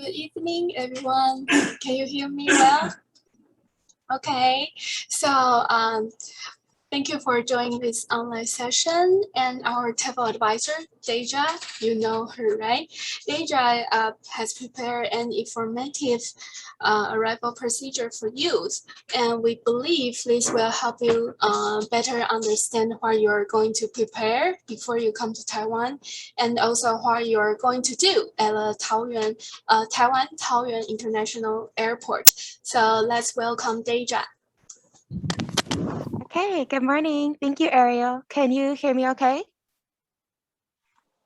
Good evening, everyone. Can you hear me well? Okay, so thank you for joining this online session. And our table advisor, Dejah, you know her, right? Dejah has prepared an informative arrival procedure for you. And we believe this will help you better understand what you're going to prepare before you come to Taiwan, and also what you're going to do at Taiwan Taoyuan International Airport. So let's welcome Dejah. Okay, good morning. Thank you, Ariel. Can you hear me okay?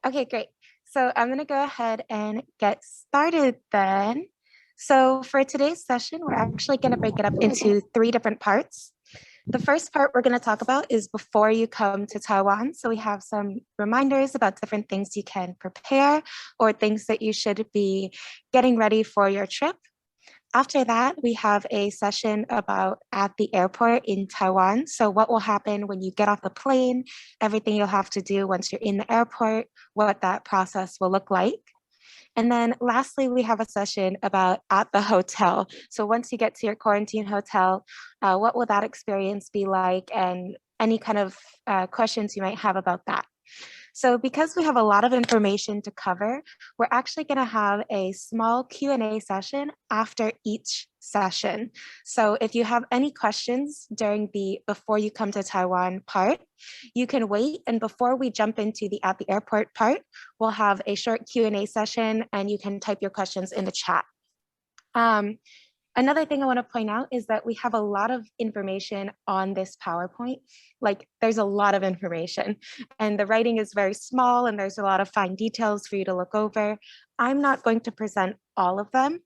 Okay, great. So I'm going to go ahead and get started then. So for today's session, we're actually going to break it up into 3 different parts. The first part we're going to talk about is before you come to Taiwan. So we have some reminders about different things you can prepare or things that you should be getting ready for your trip. After that, we have a session about at the airport in Taiwan. So what will happen when you get off the plane, everything you'll have to do once you're in the airport, what that process will look like. And then lastly, we have a session about at the hotel. So once you get to your quarantine hotel, what will that experience be like, and any kind of questions you might have about that. So because we have a lot of information to cover, we're actually going to have a small Q&A session after each session. So if you have any questions during the before you come to Taiwan part, you can wait. And before we jump into the at the airport part, we'll have a short Q&A session and you can type your questions in the chat. Another thing I want to point out is that we have a lot of information on this PowerPoint. Like there's a lot of information and the writing is very small and there's a lot of fine details for you to look over. I'm not going to present all of them,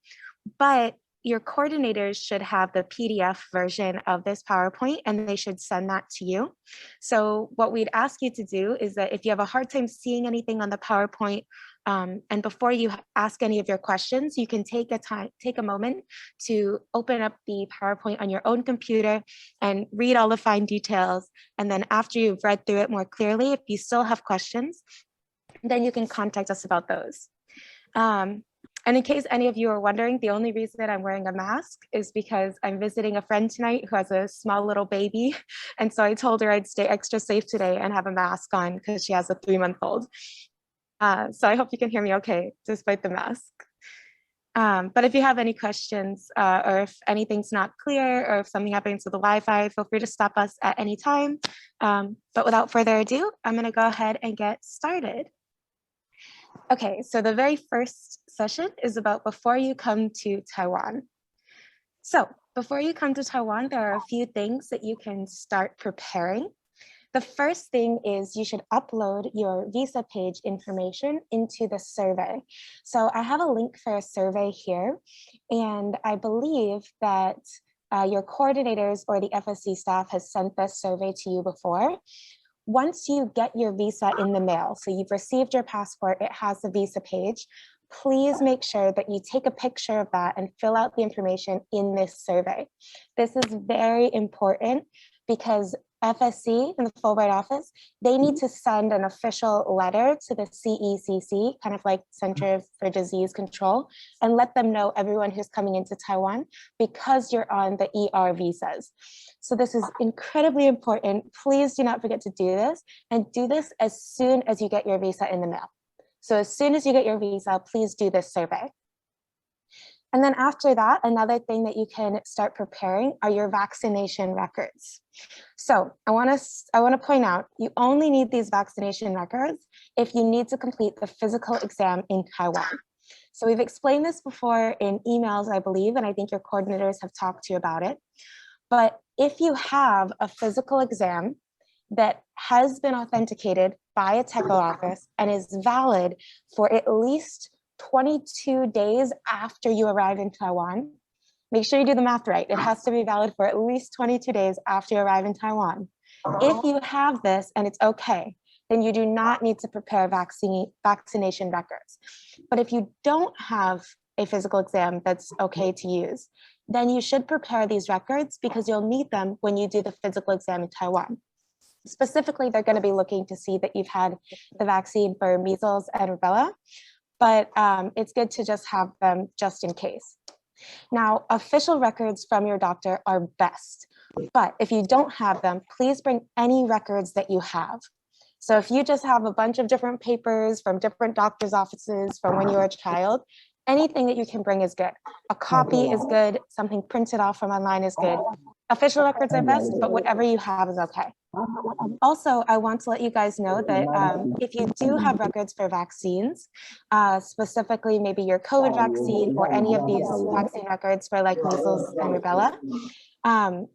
but your coordinators should have the PDF version of this PowerPoint and they should send that to you. So what we'd ask you to do is that if you have a hard time seeing anything on the PowerPoint, and before you ask any of your questions, you can take a moment to open up the PowerPoint on your own computer and read all the fine details. And then after you've read through it more clearly, if you still have questions, then you can contact us about those. And in case any of you are wondering, the only reason that I'm wearing a mask is because I'm visiting a friend tonight who has a small little baby. And so I told her I'd stay extra safe today and have a mask on because she has a 3-month-old. So I hope you can hear me okay, despite the mask. But if you have any questions or if anything's not clear or if something happens with the Wi-Fi, feel free to stop us at any time. But without further ado, I'm going to go ahead and get started. Okay, so the very first session is about before you come to Taiwan. So before you come to Taiwan, there are a few things that you can start preparing. The first thing is you should upload your visa page information into the survey. So I have a link for a survey here, and I believe that your coordinators or the FSC staff has sent this survey to you before. Once you get your visa in the mail, so you've received your passport, it has the visa page, please make sure that you take a picture of that and fill out the information in this survey. This is very important because FSC and the Fulbright office, they need to send an official letter to the CECC, kind of like Center for Disease Control, and let them know everyone who's coming into Taiwan because you're on the ER visas. So this is incredibly important. Please do not forget to do this, and do this as soon as you get your visa in the mail. So as soon as you get your visa, please do this survey. And then after that, another thing that you can start preparing are your vaccination records. So I want to point out, you only need these vaccination records if you need to complete the physical exam in Taiwan. So we've explained this before in emails, I believe, and I think your coordinators have talked to you about it. But if you have a physical exam that has been authenticated by a TECO office and is valid for at least 22 days after you arrive in Taiwan, make sure you do the math right. It has to be valid for at least 22 days after you arrive in Taiwan. If you have this and it's okay, then you do not need to prepare vaccination records. But if you don't have a physical exam that's okay to use, then you should prepare these records because you'll need them when you do the physical exam in Taiwan. Specifically, they're going to be looking to see that you've had the vaccine for measles and rubella. but it's good to just have them just in case. Now, official records from your doctor are best, but if you don't have them, please bring any records that you have. So if you just have a bunch of different papers from different doctor's offices from when you were a child, anything that you can bring is good. A copy is good, something printed off from online is good. Official records are best, but whatever you have is okay. Also, I want to let you guys know that if you do have records for vaccines, specifically maybe your COVID vaccine or any of these vaccine records for like measles and rubella,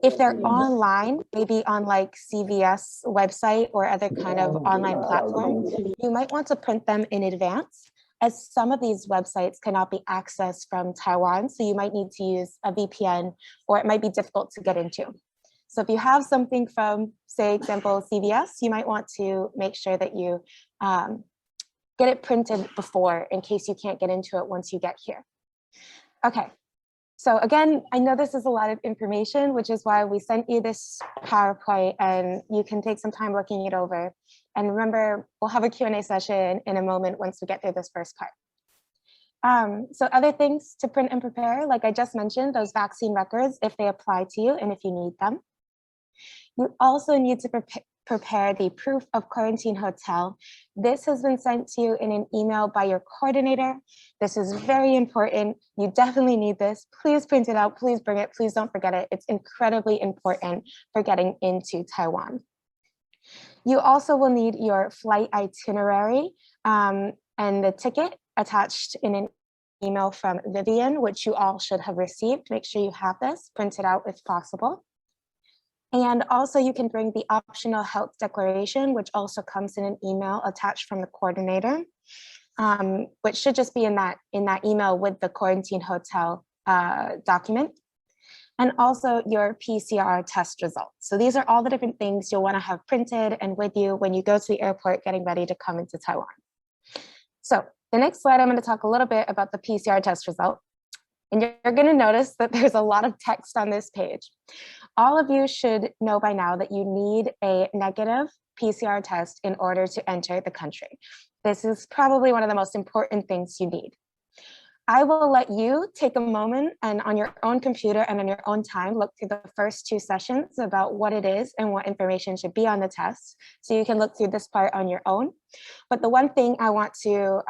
if they're online, maybe on like CVS website or other kind of online platform, you might want to print them in advance, as some of these websites cannot be accessed from Taiwan. So you might need to use a VPN, or it might be difficult to get into. So if you have something from, say, example, CVS, you might want to make sure that you get it printed before in case you can't get into it once you get here. Okay. So again, I know this is a lot of information, which is why we sent you this PowerPoint, and you can take some time looking it over. And remember, we'll have a Q&A session in a moment once we get through this first part. So other things to print and prepare, like I just mentioned, those vaccine records, if they apply to you and if you need them. You also need to prepare the proof of quarantine hotel. This has been sent to you in an email by your coordinator. This is very important. You definitely need this. Please print it out. Please bring it. Please don't forget it. It's incredibly important for getting into Taiwan. You also will need your flight itinerary and the ticket attached in an email from Vivian, which you all should have received. Make sure you have this printed out if possible. And also you can bring the optional health declaration, which also comes in an email attached from the coordinator, which should just be in that email with the quarantine hotel document. And also your PCR test results. So these are all the different things you'll want to have printed and with you when you go to the airport getting ready to come into Taiwan. So the next slide, I'm going to talk a little bit about the PCR test result. And you're going to notice that there's a lot of text on this page. All of you should know by now that you need a negative PCR test in order to enter the country. This is probably one of the most important things you need. I will let you take a moment and on your own computer and on your own time, look through the first 2 sessions about what it is and what information should be on the test. So you can look through this part on your own. But the one thing I want to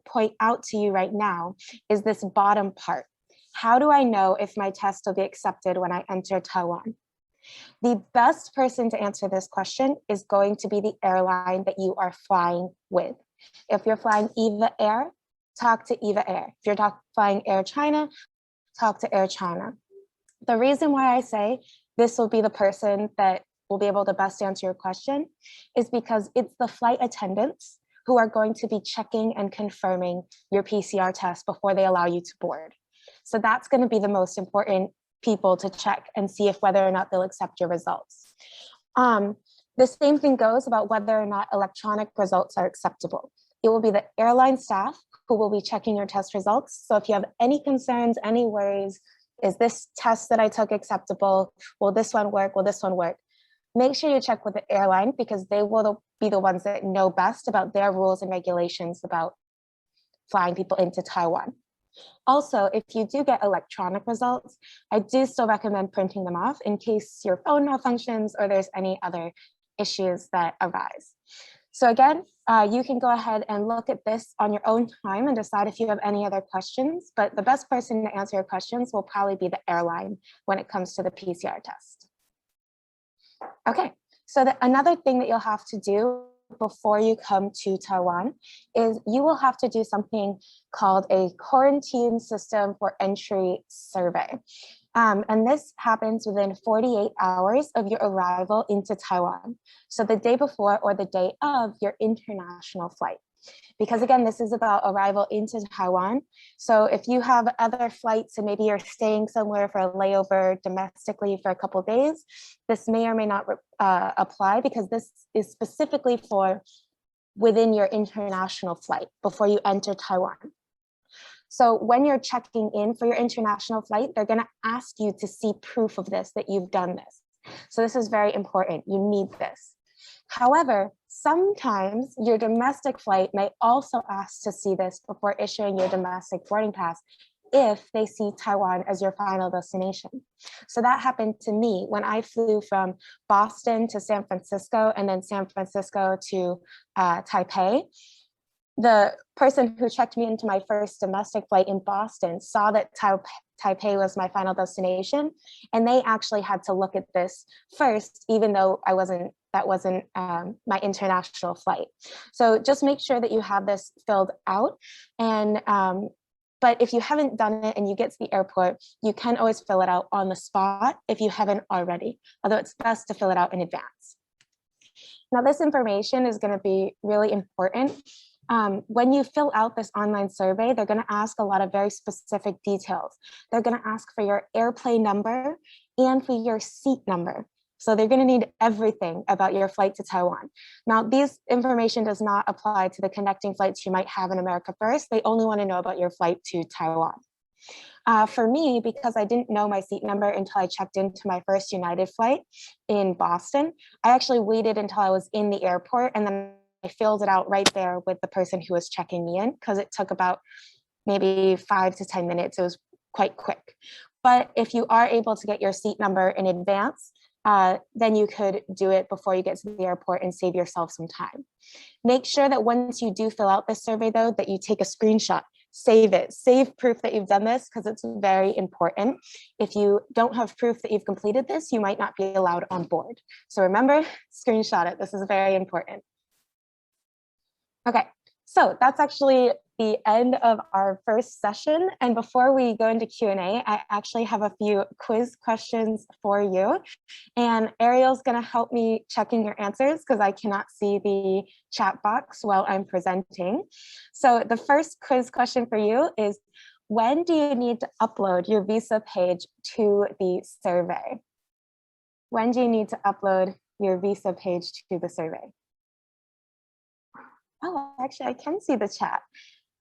point out to you right now is this bottom part. How do I know if my test will be accepted when I enter Taiwan? The best person to answer this question is going to be the airline that you are flying with. If you're flying EVA Air, talk to EVA Air. If you're flying Air China, talk to Air China. The reason why I say this will be the person that will be able to best answer your question is because it's the flight attendants who are going to be checking and confirming your PCR test before they allow you to board. So that's going to be the most important people to check and see if whether or not they'll accept your results. The same thing goes about whether or not electronic results are acceptable. It will be the airline staff who will be checking your test results. So if you have any concerns, any worries, is this test that I took acceptable? Will this one work? Will this one work? Make sure you check with the airline because they will be the ones that know best about their rules and regulations about flying people into Taiwan. Also, if you do get electronic results, I do still recommend printing them off in case your phone malfunctions or there's any other issues that arise. So again, you can go ahead and look at this on your own time and decide if you have any other questions, but the best person to answer your questions will probably be the airline when it comes to the PCR test. Okay, so another thing that you'll have to do before you come to Taiwan is you will have to do something called a quarantine system for entry survey. And this happens within 48 hours of your arrival into Taiwan. So the day before or the day of your international flight. Because again, this is about arrival into Taiwan. So if you have other flights and maybe you're staying somewhere for a layover domestically for a couple of days, this may or may not apply because this is specifically for within your international flight before you enter Taiwan. So when you're checking in for your international flight, they're going to ask you to see proof of this, that you've done this. So this is very important. You need this. However, Sometimes your domestic flight may also ask to see this before issuing your domestic boarding pass if they see Taiwan as your final destination. So that happened to me when I flew from Boston to San Francisco and then San Francisco to Taipei. The person who checked me into my first domestic flight in Boston saw that Taipei was my final destination, and they actually had to look at this first, even though that wasn't my international flight. So just make sure that you have this filled out. And but if you haven't done it and you get to the airport, you can always fill it out on the spot if you haven't already, although it's best to fill it out in advance. Now, this information is going to be really important. When you fill out this online survey, they're going to ask a lot of very specific details. They're going to ask for your airplane number and for your seat number. So they're going to need everything about your flight to Taiwan. Now, this information does not apply to the connecting flights you might have in America First. They only want to know about your flight to Taiwan. For me, because I didn't know my seat number until I checked into my first United flight in Boston, I actually waited until I was in the airport, and then I filled it out right there with the person who was checking me in, because it took about maybe 5 to 10 minutes. It was quite quick. But if you are able to get your seat number in advance, then you could do it before you get to the airport and save yourself some time. Make sure that once you do fill out this survey, though, that you take a screenshot, save it, save proof that you've done this, because it's very important. If you don't have proof that you've completed this, you might not be allowed on board. So remember, screenshot it. This is very important. Okay, so that's actually the end of our first session. And before we go into Q&A, I actually have a few quiz questions for you. And Ariel's gonna help me checking your answers because I cannot see the chat box while I'm presenting. So the first quiz question for you is, when do you need to upload your visa page to the survey? When do you need to upload your visa page to the survey? Oh, actually, I can see the chat.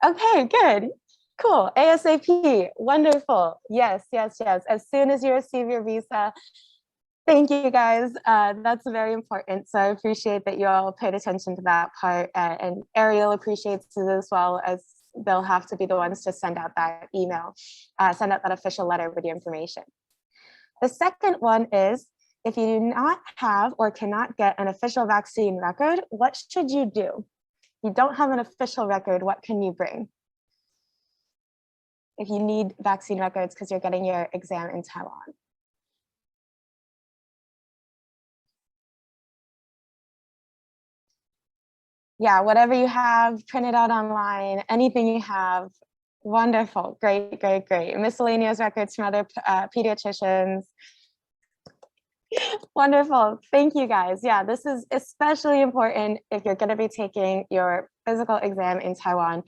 Okay, good. Cool. ASAP. Wonderful. Yes, yes, yes. As soon as you receive your visa. Thank you, guys. That's very important. So I appreciate that you all paid attention to that part. And Ariel appreciates it as well, as they'll have to be the ones to send out that email, send out that official letter with the information. The second one is, if you do not have or cannot get an official vaccine record, what should you do? You don't have an official record, what can you bring? If you need vaccine records because you're getting your exam in Taiwan. Yeah, whatever you have, print it out online, anything you have. Wonderful, great, great, great. Miscellaneous records from other pediatricians. Wonderful, thank you guys. Yeah, this is especially important if you're gonna be taking your physical exam in Taiwan.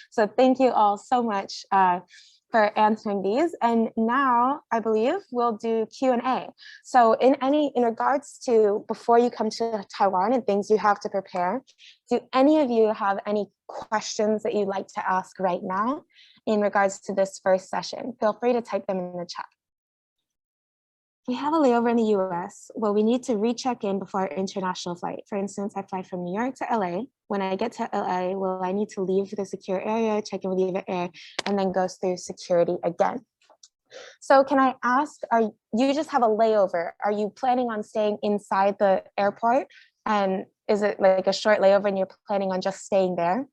So thank you all so much for answering these. And now I believe we'll do Q&A. So in regards to before you come to Taiwan and things you have to prepare, do any of you have any questions that you'd like to ask right now in regards to this first session? Feel free to type them in the chat. We have a layover in the US. Well, we need to recheck in before our international flight. For instance, I fly from New York to LA. When I get to LA, will I need to leave the secure area, check in with the air, and then go through security again? So can I ask, you just have a layover? Are you planning on staying inside the airport? And is it like a short layover and you're planning on just staying there?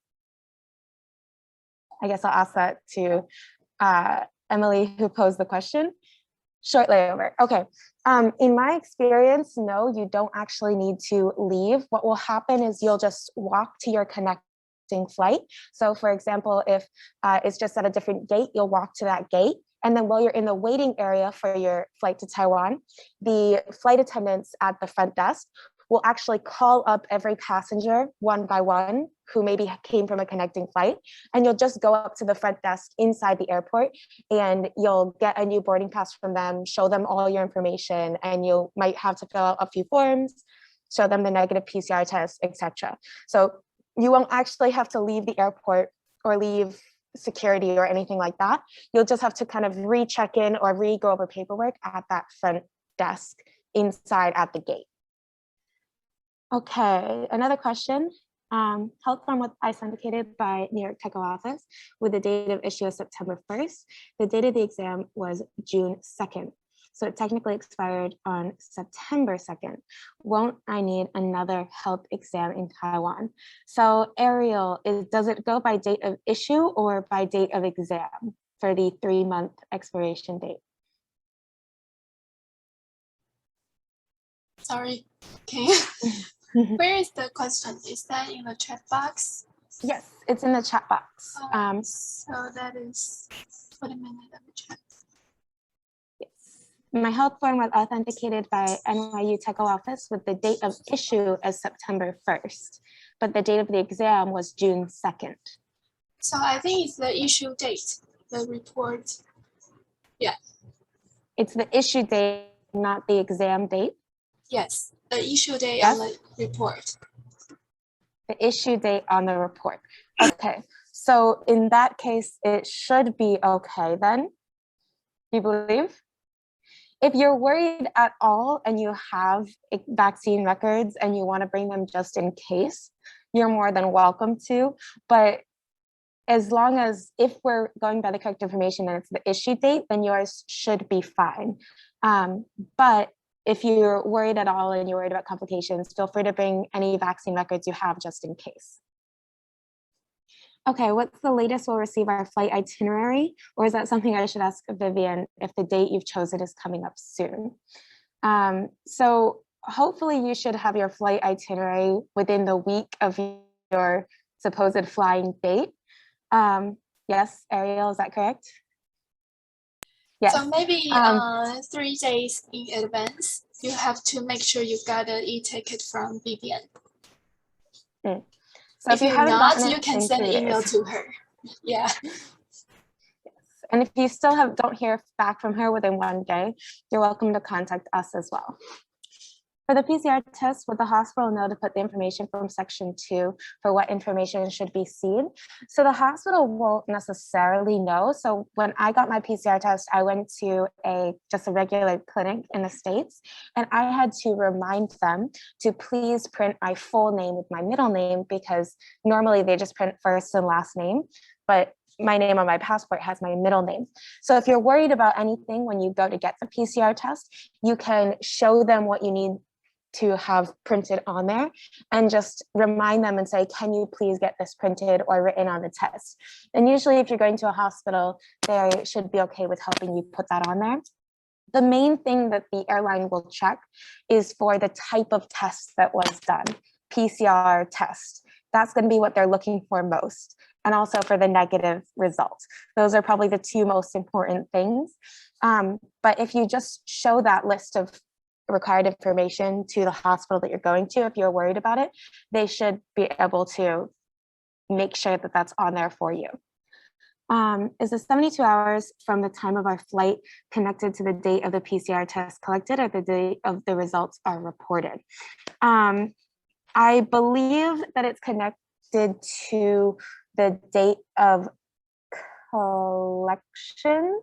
I guess I'll ask that to Emily, who posed the question. Short layover. Okay. In my experience, no, you don't actually need to leave. What will happen is you'll just walk to your connecting flight. So for example, if it's just at a different gate, you'll walk to that gate. And then while you're in the waiting area for your flight to Taiwan, the flight attendants at the front desk will actually call up every passenger one by one who maybe came from a connecting flight. And you'll just go up to the front desk inside the airport and you'll get a new boarding pass from them, show them all your information, and you might have to fill out a few forms, show them the negative PCR test, etc. So you won't actually have to leave the airport or leave security or anything like that. You'll just have to kind of recheck in or go over paperwork at that front desk inside at the gate. Okay, another question. Health form was authenticated by New York Tech office with the date of issue of September 1st. The date of the exam was June 2nd. So it technically expired on September 2nd. Won't I need another health exam in Taiwan? So Ariel, does it go by date of issue or by date of exam for the 3-month expiration date? Sorry, can you, where is the question? Is that in the chat box? Yes, it's in the chat box. So that is, wait a minute, let me check. My health form was authenticated by NYU Tech office with the date of issue as September 1st, but the date of the exam was June 2nd. So I think it's the issue date, the report. Yeah. It's the issue date, not the exam date. Yes, the issue date Yes? on the report. The issue date on the report. Okay, so in that case, it should be okay then, you believe? If you're worried at all and you have vaccine records and you want to bring them just in case, you're more than welcome to. But as long as, if we're going by the correct information and it's the issue date, then yours should be fine. But if you're worried at all and you're worried about complications, feel free to bring any vaccine records you have just in case. Okay, what's the latest we'll receive our flight itinerary? Or is that something I should ask Vivian if the date you've chosen is coming up soon? So hopefully you should have your flight itinerary within the week of your supposed flying date. Yes, Ariel, is that correct? Yes. So maybe 3 days in advance, you have to make sure you got an e-ticket from Vivian. So if you you're haven't not, gotten you it can in send an 3 email days. to her. Yeah. And if you still don't hear back from her within 1 day, you're welcome to contact us as well. For the PCR test, would the hospital know to put the information from section 2 for what information should be seen? So the hospital won't necessarily know. So when I got my PCR test, I went to just a regular clinic in the States, and I had to remind them to please print my full name with my middle name, because normally they just print first and last name, but my name on my passport has my middle name. So if you're worried about anything when you go to get the PCR test, you can show them what you need to have printed on there and just remind them and say, can you please get this printed or written on the test? And usually if you're going to a hospital, they should be okay with helping you put that on there. The main thing that the airline will check is for the type of test that was done, PCR test. That's going to be what they're looking for most. And also for the negative result. Those are probably the 2 most important things. But if you just show that list of required information to the hospital that you're going to, if you're worried about it, they should be able to make sure that that's on there for you. Is the 72 hours from the time of our flight connected to the date of the PCR test collected or the date of the results are reported? I believe that it's connected to the date of collection,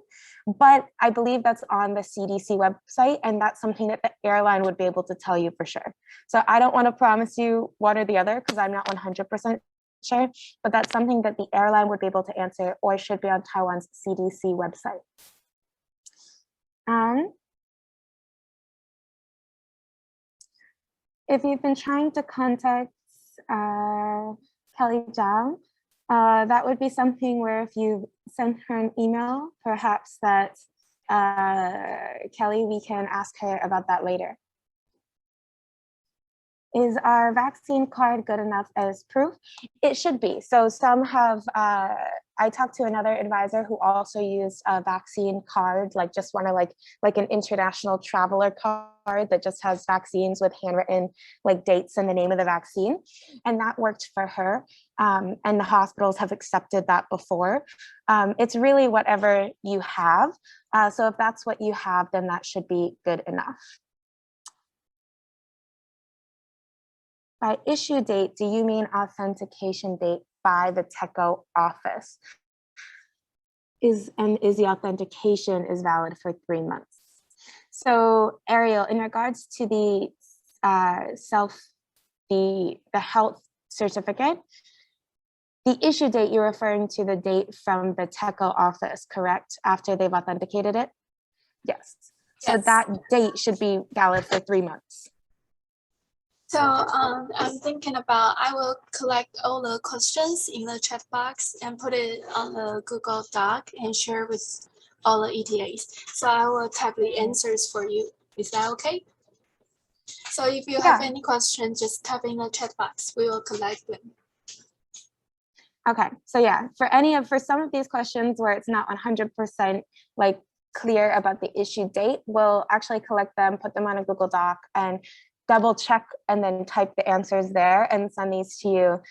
but I believe that's on the CDC website, and that's something that the airline would be able to tell you for sure. So I don't want to promise you one or the other because I'm not 100% sure, but that's something that the airline would be able to answer or should be on Taiwan's CDC website. If you've been trying to contact Kelly Zhang, that would be something where if you send her an email, perhaps that Kelly, we can ask her about that later. Is our vaccine card good enough as proof? It should be. So some have, I talked to another advisor who also used a vaccine card, like just one of like an international traveler card that just has vaccines with handwritten like dates and the name of the vaccine. And that worked for her. And the hospitals have accepted that before. It's really whatever you have. So if that's what you have, then that should be good enough. By issue date, do you mean authentication date by the TECO office? Is the authentication is valid for 3 months? So Ariel, in regards to the the health certificate, the issue date, you're referring to the date from the TECO office, correct? After they've authenticated it? Yes. So Yes. that date should be valid for 3 months. So I'm thinking about, I will collect all the questions in the chat box and put it on the Google Doc and share with all the ETAs. So I will type the answers for you. Is that okay? So if you have any questions, just type in the chat box. We will collect them. Okay, so yeah, for some of these questions where it's not 100% like clear about the issue date, we'll actually collect them, put them on a Google Doc, and double check and then type the answers there and send these to you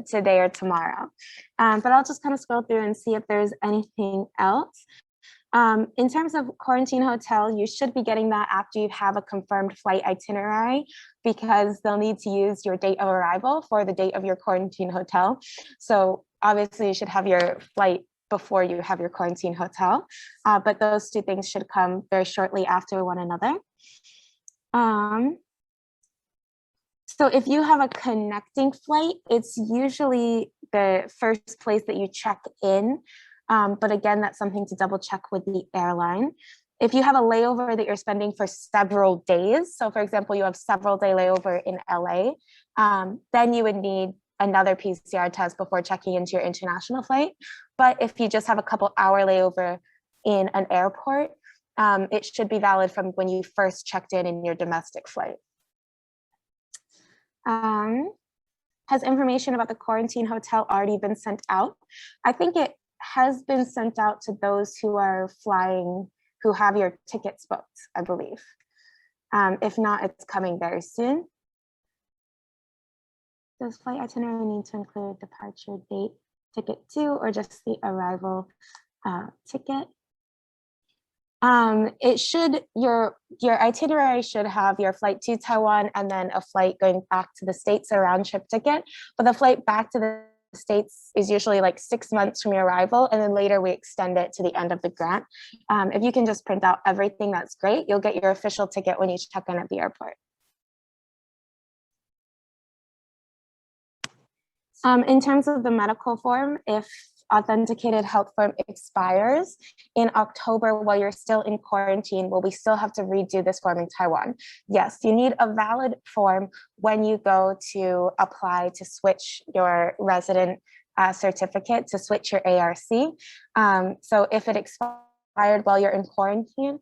today or tomorrow. But I'll just kind of scroll through and see if there's anything else. In terms of quarantine hotel, you should be getting that after you have a confirmed flight itinerary, because they'll need to use your date of arrival for the date of your quarantine hotel. So obviously you should have your flight before you have your quarantine hotel, but those two things should come very shortly after one another. So if you have a connecting flight, it's usually the first place that you check in. But again, that's something to double check with the airline. If you have a layover that you're spending for several days, so for example, you have several day layover in LA, then you would need another PCR test before checking into your international flight. But if you just have a couple hour layover in an airport, it should be valid from when you first checked in your domestic flight. Has information about the quarantine hotel already been sent out? I think it has been sent out to those who are flying, who have your tickets booked, I believe. If not, it's coming very soon. Does flight itinerary need to include departure date, ticket to, or just the arrival ticket? It should, your itinerary should have your flight to Taiwan and then a flight going back to the States, a round trip ticket. But the flight back to the States is usually like 6 months from your arrival, and then later we extend it to the end of the grant. If you can just print out everything, that's great. You'll get your official ticket when you check in at the airport. In terms of the medical form, if authenticated health form expires in October while you're still in quarantine, will we still have to redo this form in Taiwan? Yes, you need a valid form when you go to apply to switch your resident certificate, to switch your ARC. So if it expired while you're in quarantine,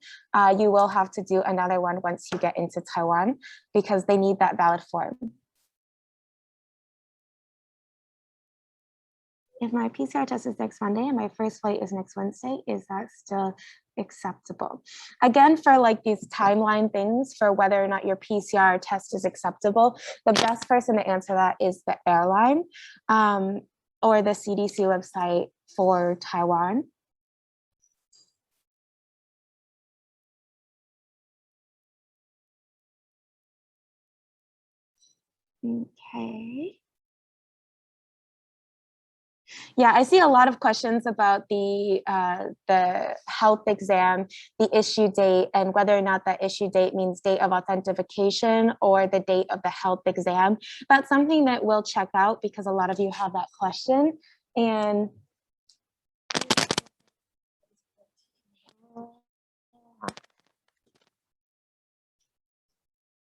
you will have to do another one once you get into Taiwan, because they need that valid form. If my PCR test is next Monday and my first flight is next Wednesday, is that still acceptable? Again, for like these timeline things for whether or not your PCR test is acceptable, the best person to answer that is the airline or the CDC website for Taiwan. Okay. Yeah, I see a lot of questions about the health exam, the issue date, and whether or not that issue date means date of authentication or the date of the health exam. That's something that we'll check out because a lot of you have that question. And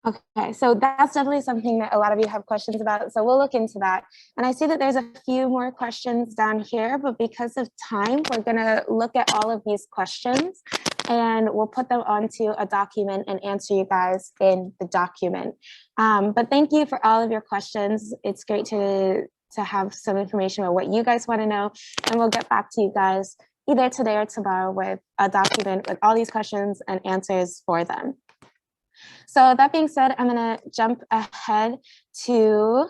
okay, so that's definitely something that a lot of you have questions about. So we'll look into that. And I see that there's a few more questions down here, but because of time, we're gonna look at all of these questions and we'll put them onto a document and answer you guys in the document. But thank you for all of your questions. It's great to have some information about what you guys wanna know. And we'll get back to you guys either today or tomorrow with a document with all these questions and answers for them. So that being said, I'm gonna jump ahead to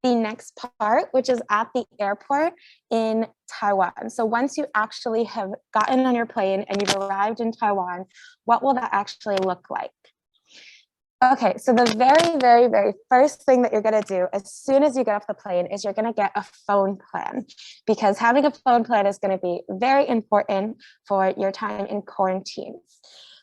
the next part, which is at the airport in Taiwan. So once you actually have gotten on your plane and you've arrived in Taiwan, what will that actually look like? Okay, so the very first thing that you're gonna do as soon as you get off the plane is you're gonna get a phone plan, because having a phone plan is gonna be very important for your time in quarantine.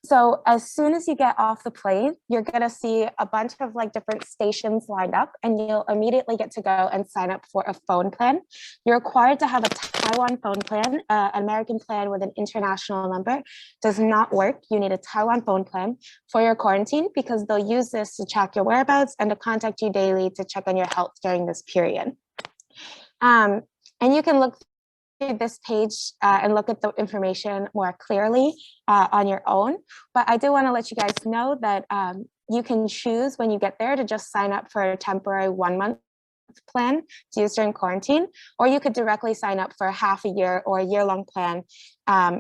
So as soon as you get off the plane, you're going to see a bunch of like different stations lined up, and you'll immediately get to go and sign up for a phone plan. You're required to have a Taiwan phone plan. An American plan with an international number does not work. You need a Taiwan phone plan for your quarantine because they'll use this to track your whereabouts and to contact you daily to check on your health during this period. And you can look through this page and look at the information more clearly on your own. But I do want to let you guys know that you can choose when you get there to just sign up for a temporary 1-month plan to use during quarantine, or you could directly sign up for half a year or a year-long plan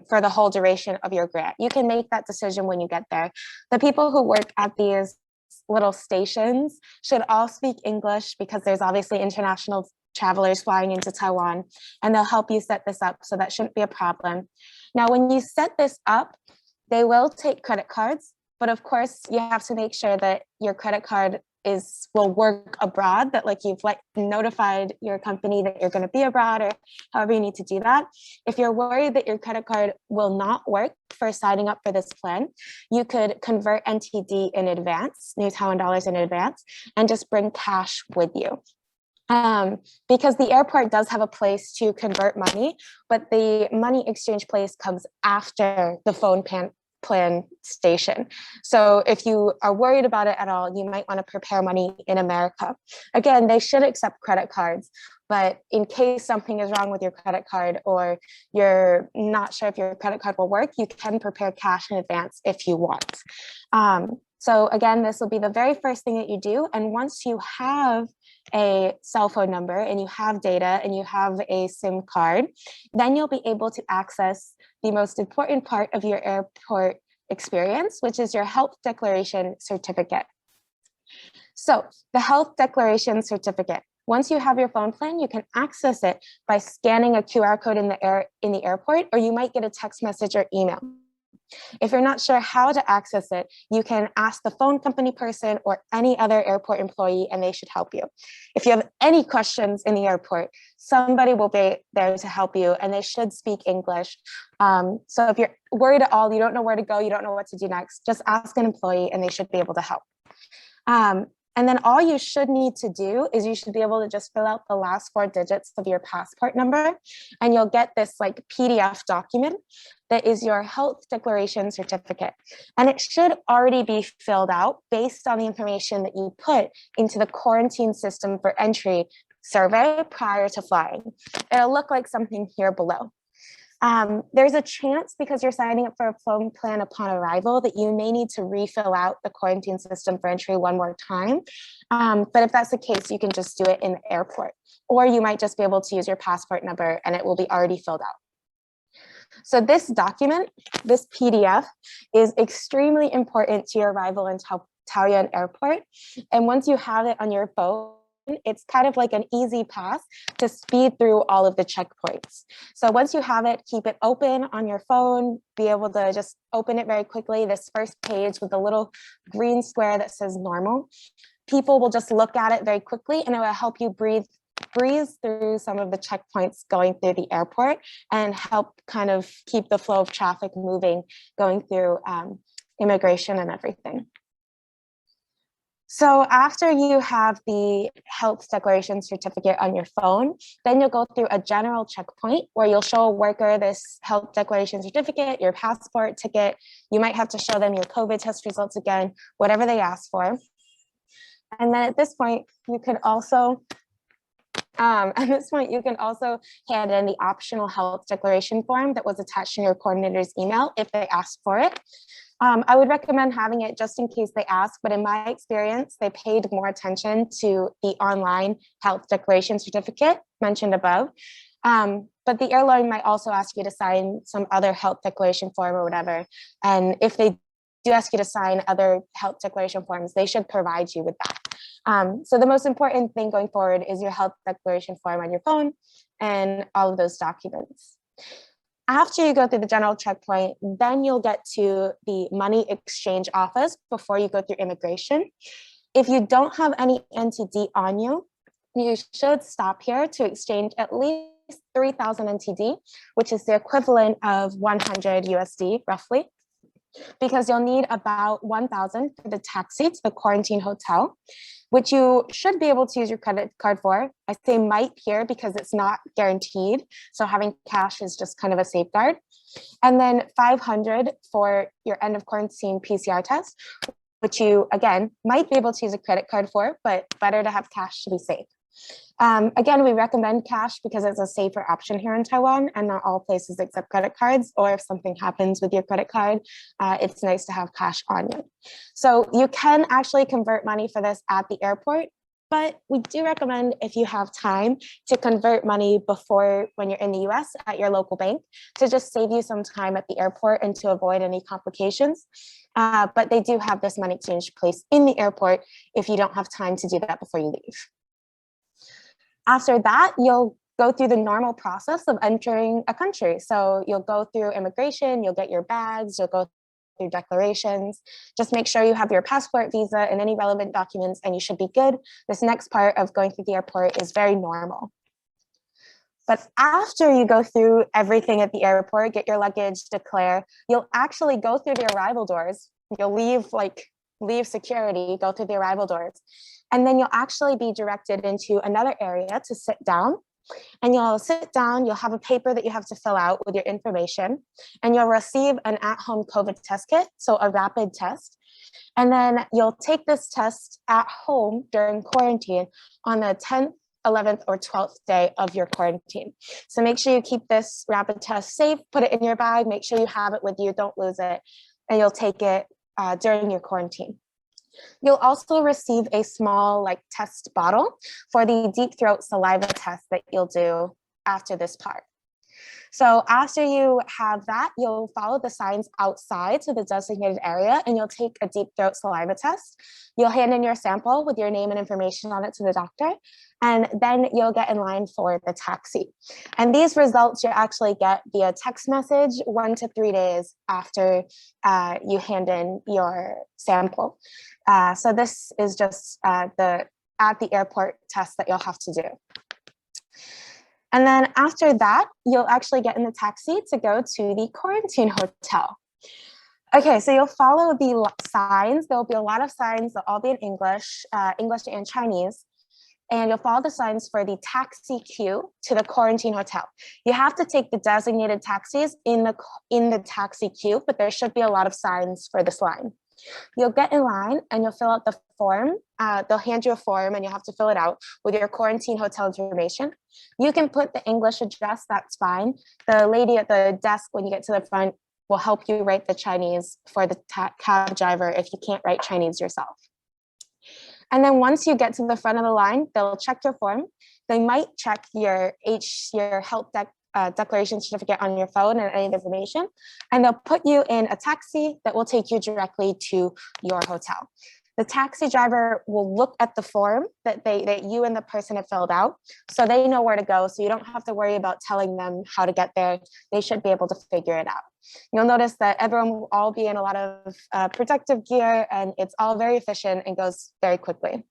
for the whole duration of your grant. You can make that decision when you get there. The people who work at these little stations should all speak English because there's obviously international travelers flying into Taiwan, and they'll help you set this up, so that shouldn't be a problem. Now, when you set this up, they will take credit cards, but of course you have to make sure that your credit card will work abroad, that like you've notified your company that you're going to be abroad, or however you need to do that. If you're worried that your credit card will not work for signing up for this plan, you could convert NTD in advance, New Taiwan dollars in advance, and just bring cash with you. Because the airport does have a place to convert money, but the money exchange place comes after the phone plan station. So if you are worried about it at all, you might want to prepare money in America. Again, they should accept credit cards, but in case something is wrong with your credit card or you're not sure if your credit card will work, you can prepare cash in advance if you want. So again, this will be the very first thing that you do. And once you have a cell phone number and you have data and you have a SIM card, then you'll be able to access the most important part of your airport experience, which is your health declaration certificate. So the health declaration certificate, once you have your phone plan, you can access it by scanning a QR code in the airport, or you might get a text message or email. If you're not sure how to access it, you can ask the phone company person or any other airport employee, and they should help you. If you have any questions in the airport, somebody will be there to help you, and they should speak English. So if you're worried at all, you don't know where to go, you don't know what to do next, just ask an employee and they should be able to help. And then all you should need to do is you should be able to just fill out the last 4 digits of your passport number, and you'll get this like PDF document that is your health declaration certificate. And it should already be filled out based on the information that you put into the quarantine system for entry survey prior to flying. It'll look like something here below. There's a chance, because you're signing up for a phone plan upon arrival, that you may need to refill out the quarantine system for entry one more time. But if that's the case, you can just do it in the airport, or you might just be able to use your passport number and it will be already filled out. So this document, this PDF, is extremely important to your arrival in Taoyuan Airport. And once you have it on your phone, it's kind of like an easy path to speed through all of the checkpoints. So once you have it, keep it open on your phone, be able to just open it very quickly. This first page with the little green square that says normal, people will just look at it very quickly, and it will help you breeze through some of the checkpoints going through the airport and help kind of keep the flow of traffic moving going through immigration and everything. So after you have the health declaration certificate on your phone, then you'll go through a general checkpoint where you'll show a worker this health declaration certificate, your passport ticket. You might have to show them your COVID test results again, whatever they ask for. And then at this point, you can also hand in the optional health declaration form that was attached in your coordinator's email if they ask for it. I would recommend having it just in case they ask, but in my experience, they paid more attention to the online health declaration certificate mentioned above. But the airline might also ask you to sign some other health declaration form or whatever. And if they do ask you to sign other health declaration forms, they should provide you with that. So the most important thing going forward is your health declaration form on your phone and all of those documents. After you go through the general checkpoint, then you'll get to the money exchange office before you go through immigration. If you don't have any NTD on you, you should stop here to exchange at least 3,000 NTD, which is the equivalent of 100 USD roughly. because you'll need about 1,000 for the taxi to the quarantine hotel, which you should be able to use your credit card for. I say might here because it's not guaranteed. So having cash is just kind of a safeguard. And then 500 for your end of quarantine PCR test, which you, again, might be able to use a credit card for, but better to have cash to be safe. Again, we recommend cash because it's a safer option here in Taiwan, and not all places accept credit cards, or if something happens with your credit card, it's nice to have cash on you. So you can actually convert money for this at the airport, but we do recommend, if you have time, to convert money before, when you're in the US, at your local bank, to just save you some time at the airport and to avoid any complications. But they do have this money exchange place in the airport if you don't have time to do that before you leave. After that, you'll go through the normal process of entering a country. So you'll go through immigration, you'll get your bags, you'll go through declarations. Just make sure you have your passport, visa, and any relevant documents, and you should be good. This next part of going through the airport is very normal. But after you go through everything at the airport, get your luggage, declare, you'll actually go through the arrival doors. You'll leave security, go through the arrival doors. And then you'll actually be directed into another area to sit down. And you'll sit down, you'll have a paper that you have to fill out with your information, and you'll receive an at-home COVID test kit, so a rapid test. And then you'll take this test at home during quarantine on the 10th, 11th, or 12th day of your quarantine. So make sure you keep this rapid test safe, put it in your bag, make sure you have it with you, don't lose it, and you'll take it during your quarantine. You'll also receive a small test bottle for the deep throat saliva test that you'll do after this part. So after you have that, you'll follow the signs outside to the designated area, and you'll take a deep throat saliva test. You'll hand in your sample with your name and information on it to the doctor, and then you'll get in line for the taxi. And these results you actually get via text message 1 to 3 days after you hand in your sample. So this is just the at the airport test that you'll have to do. And then after that, you'll actually get in the taxi to go to the quarantine hotel. Okay, so you'll follow the signs. There'll be a lot of signs. They'll all be in English, English and Chinese. And you'll follow the signs for the taxi queue to the quarantine hotel. You have to take the designated taxis in the taxi queue, but there should be a lot of signs for this line. You'll get in line and you'll fill out the form. They'll hand you a form and you'll have to fill it out with your quarantine hotel information. You can put the English address, that's fine. The lady at the desk when you get to the front will help you write the Chinese for the cab driver if you can't write Chinese yourself. And then once you get to the front of the line, they'll check your form. They might check your health declaration certificate on your phone and any information, and they'll put you in a taxi that will take you directly to your hotel. The taxi driver will look at the form that you and the person have filled out, so they know where to go, so you don't have to worry about telling them how to get there. They should be able to figure it out. You'll notice that everyone will all be in a lot of protective gear, and it's all very efficient and goes very quickly.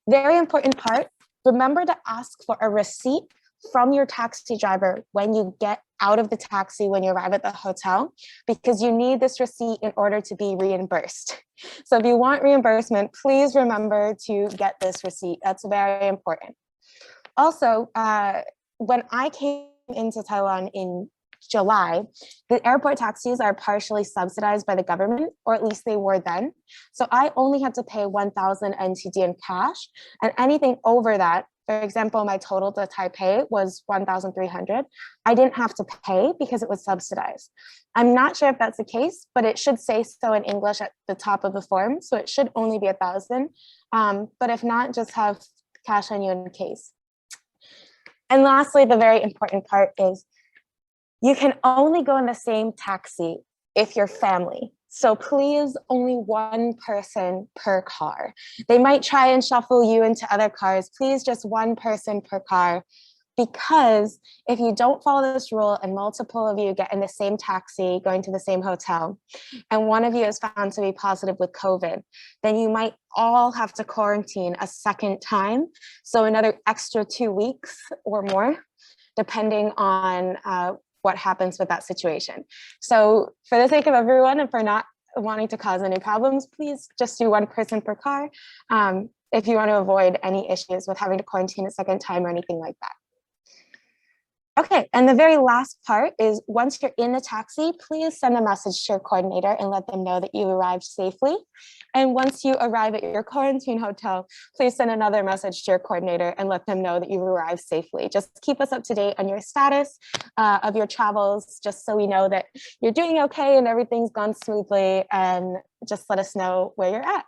Very important part, remember to ask for a receipt from your taxi driver when you get out of the taxi when you arrive at the hotel, because you need this receipt in order to be reimbursed. So if you want reimbursement, please remember to get this receipt. That's very important. Also, when I came into Taiwan in July, the airport taxis are partially subsidized by the government, or at least they were then. So I only had to pay 1,000 NTD in cash, and anything over that, for example, my total to Taipei was 1,300. I didn't have to pay because it was subsidized. I'm not sure if that's the case, but it should say so in English at the top of the form. So it should only be 1,000. But if not, just have cash on you in case. And lastly, the very important part is you can only go in the same taxi if you're family. So please, only one person per car. They might try and shuffle you into other cars. Please, just one person per car. Because if you don't follow this rule and multiple of you get in the same taxi going to the same hotel, and one of you is found to be positive with COVID, then you might all have to quarantine a second time. So another extra 2 weeks or more, depending on what happens with that situation. So for the sake of everyone and for not wanting to cause any problems, please just do one person per car if you want to avoid any issues with having to quarantine a second time or anything like that. Okay, and the very last part is once you're in the taxi, please send a message to your coordinator and let them know that you arrived safely. And once you arrive at your quarantine hotel, please send another message to your coordinator and let them know that you've arrived safely. Just keep us up to date on your status of your travels, just so we know that you're doing okay and everything's gone smoothly, and just let us know where you're at.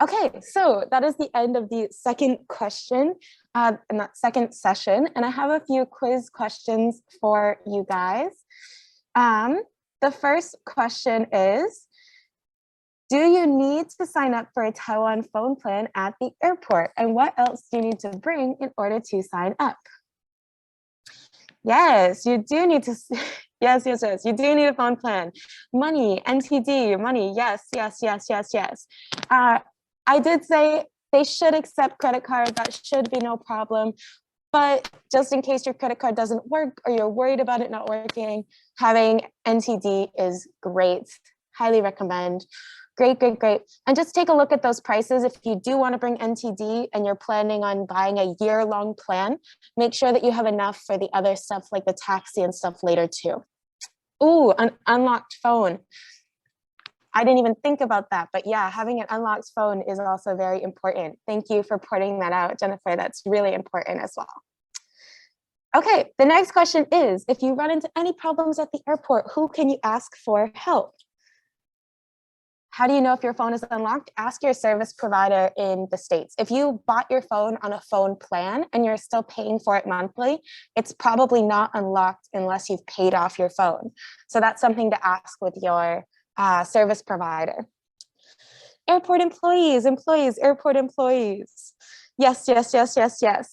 Okay, so that is the end of the second question in that second session. And I have a few quiz questions for you guys. The first question is, do you need to sign up for a Taiwan phone plan at the airport? And what else do you need to bring in order to sign up? Yes, you do need to. Yes, you do need a phone plan. Money, NTD, money, yes. I did say they should accept credit card. That should be no problem. But just in case your credit card doesn't work or you're worried about it not working, having NTD is great. Highly recommend. Great. And just take a look at those prices. If you do want to bring NTD and you're planning on buying a year-long plan, make sure that you have enough for the other stuff like the taxi and stuff later too. Ooh, an unlocked phone. I didn't even think about that, but yeah, having an unlocked phone is also very important. Thank you for pointing that out, Jennifer. That's really important as well. Okay, the next question is, if you run into any problems at the airport, who can you ask for help? How do you know if your phone is unlocked? Ask your service provider in the States. If you bought your phone on a phone plan and you're still paying for it monthly, it's probably not unlocked unless you've paid off your phone. So that's something to ask with your service provider. Airport employees, airport employees. Yes.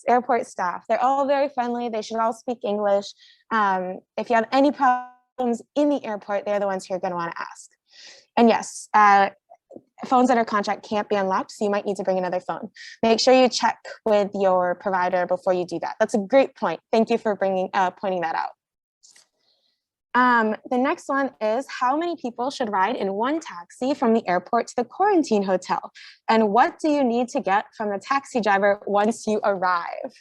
Airport staff. They're all very friendly. They should all speak English. If you have any problems in the airport, they're the ones who you're going to want to ask. And yes, phones under contract can't be unlocked, so you might need to bring another phone. Make sure you check with your provider before you do that. That's a great point. Thank you for pointing that out. The next one is, how many people should ride in one taxi from the airport to the quarantine hotel? And what do you need to get from the taxi driver once you arrive?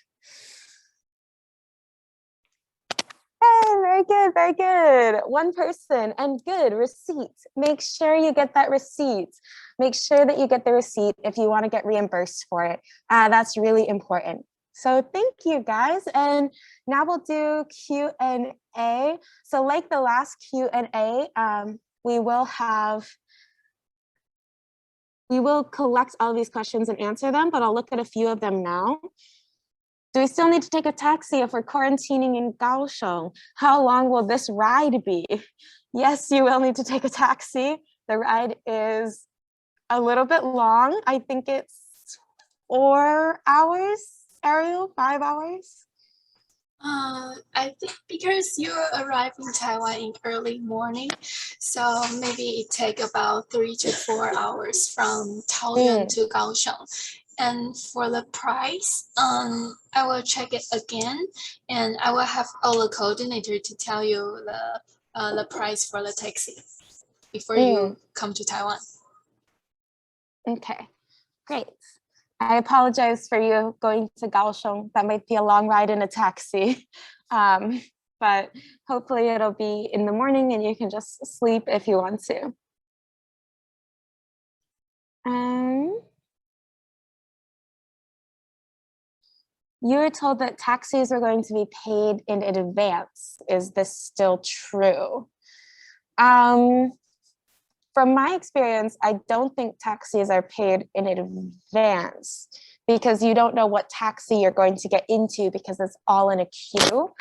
Hey, very good. One person, and good, receipt. Make sure you get that receipt. Make sure that you get the receipt if you want to get reimbursed for it. That's really important. So thank you guys. And now we'll do Q&A. So like the last Q&A, we will collect all these questions and answer them, but I'll look at a few of them now. Do we still need to take a taxi if we're quarantining in Kaohsiung? How long will this ride be? Yes, you will need to take a taxi. The ride is a little bit long. I think it's 4 hours, Ariel, 5 hours? I think because you arrive in Taiwan in early morning, so maybe it take about 3 to 4 hours from Taoyuan to Kaohsiung. And for the price, I will check it again, and I will have our coordinator to tell you the price for the taxi before you come to Taiwan. Okay, great. I apologize for you going to Kaohsiung. That might be a long ride in a taxi, but hopefully it'll be in the morning and you can just sleep if you want to. You were told that taxis are going to be paid in advance. Is this still true? From my experience, I don't think taxis are paid in advance because you don't know what taxi you're going to get into because it's all in a queue.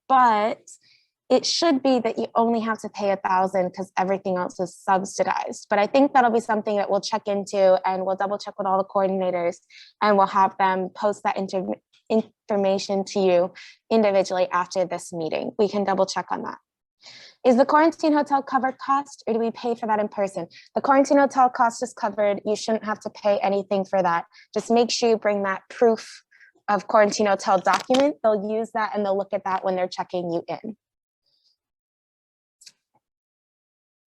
But it should be that you only have to pay 1,000 because everything else is subsidized. But I think that'll be something that we'll check into, and we'll double check with all the coordinators, and we'll have them post that information to you individually after this meeting. We can double check on that. Is the quarantine hotel covered cost, or do we pay for that in person? The quarantine hotel cost is covered. You shouldn't have to pay anything for that. Just make sure you bring that proof of quarantine hotel document, they'll use that and they'll look at that when they're checking you in.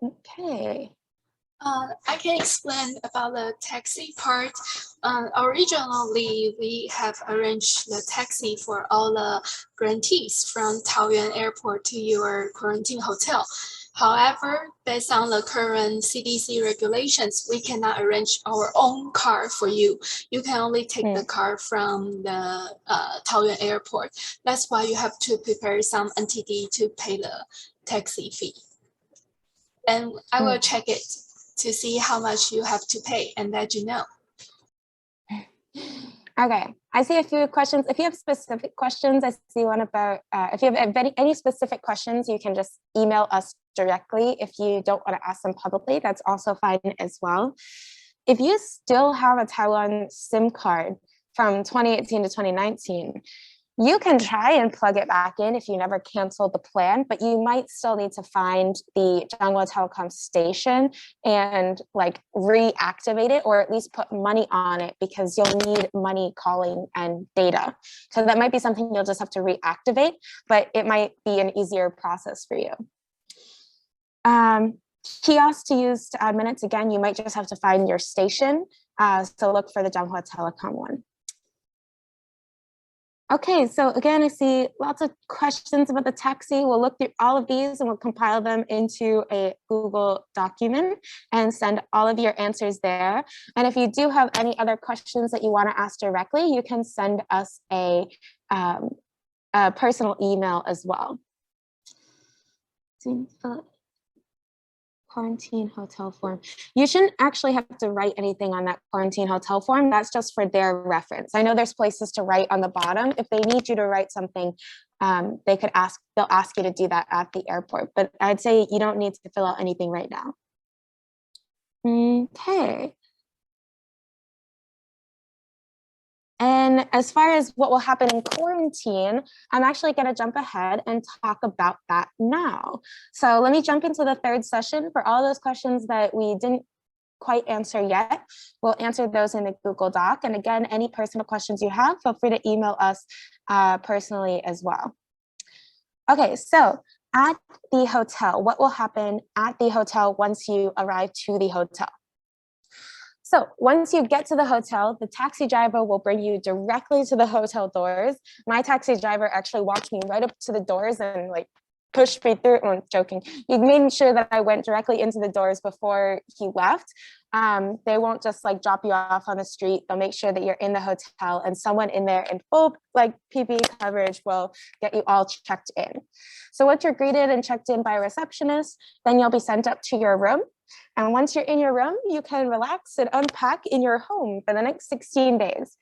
Okay. I can explain about the taxi part. Originally, we have arranged the taxi for all the grantees from Taoyuan Airport to your quarantine hotel. However, based on the current CDC regulations, we cannot arrange our own car for you. You can only take the car from the Taoyuan Airport. That's why you have to prepare some NTD to pay the taxi fee. And I will check it to see how much you have to pay and let you know. Okay, I see a few questions. If you have specific questions, I see one about, if you have any specific questions, you can just email us directly. If you don't want to ask them publicly, that's also fine as well. If you still have a Taiwan SIM card from 2018 to 2019, you can try and plug it back in if you never canceled the plan, but you might still need to find the Zhanghua Telecom station and like reactivate it, or at least put money on it, because you'll need money calling and data. So that might be something you'll just have to reactivate, but it might be an easier process for you. Kiosk to use to add minutes, again, you might just have to find your station. So look for the Zhanghua Telecom one. Okay, so again, I see lots of questions about the taxi. We'll look through all of these and we'll compile them into a Google document and send all of your answers there. And if you do have any other questions that you want to ask directly, you can send us a personal email as well. Quarantine hotel form. You shouldn't actually have to write anything on that quarantine hotel form. That's just for their reference. I know there's places to write on the bottom. If they need you to write something, they'll ask you to do that at the airport, but I'd say you don't need to fill out anything right now. Okay. And as far as what will happen in quarantine, I'm actually going to jump ahead and talk about that now. So let me jump into the third session. For all those questions that we didn't quite answer yet, we'll answer those in the Google Doc. And again, any personal questions you have, feel free to email us personally as well. Okay, so at the hotel, what will happen at the hotel once you arrive to the hotel? So once you get to the hotel, the taxi driver will bring you directly to the hotel doors. My taxi driver actually walked me right up to the doors and like pushed me through. I'm joking. He made sure that I went directly into the doors before he left. They won't just like drop you off on the street. They'll make sure that you're in the hotel and someone in there in full like PPE coverage will get you all checked in. So once you're greeted and checked in by a receptionist, then you'll be sent up to your room. And once you're in your room, you can relax and unpack in your home for the next 16 days.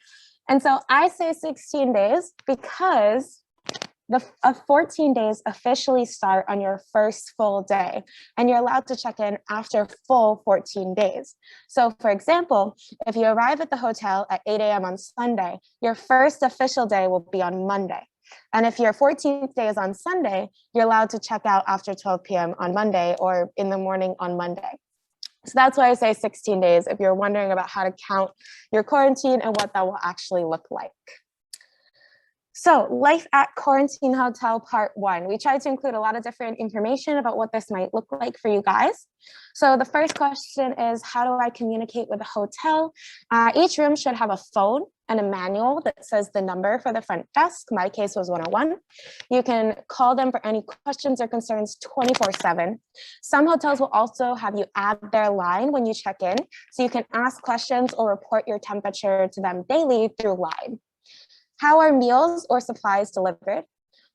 And so I say 16 days because 14 days officially start on your first full day, and you're allowed to check in after full 14 days. So for example, if you arrive at the hotel at 8 a.m. on Sunday, your first official day will be on Monday. And if your 14th day is on Sunday, you're allowed to check out after 12 p.m. on Monday or in the morning on Monday. So that's why I say 16 days if you're wondering about how to count your quarantine and what that will actually look like. So life at quarantine hotel part 1. We tried to include a lot of different information about what this might look like for you guys. So the first question is, how do I communicate with the hotel? Each room should have a phone and a manual that says the number for the front desk. My case was 101. You can call them for any questions or concerns 24/7. Some hotels will also have you add their line when you check in, so you can ask questions or report your temperature to them daily through line. How are meals or supplies delivered?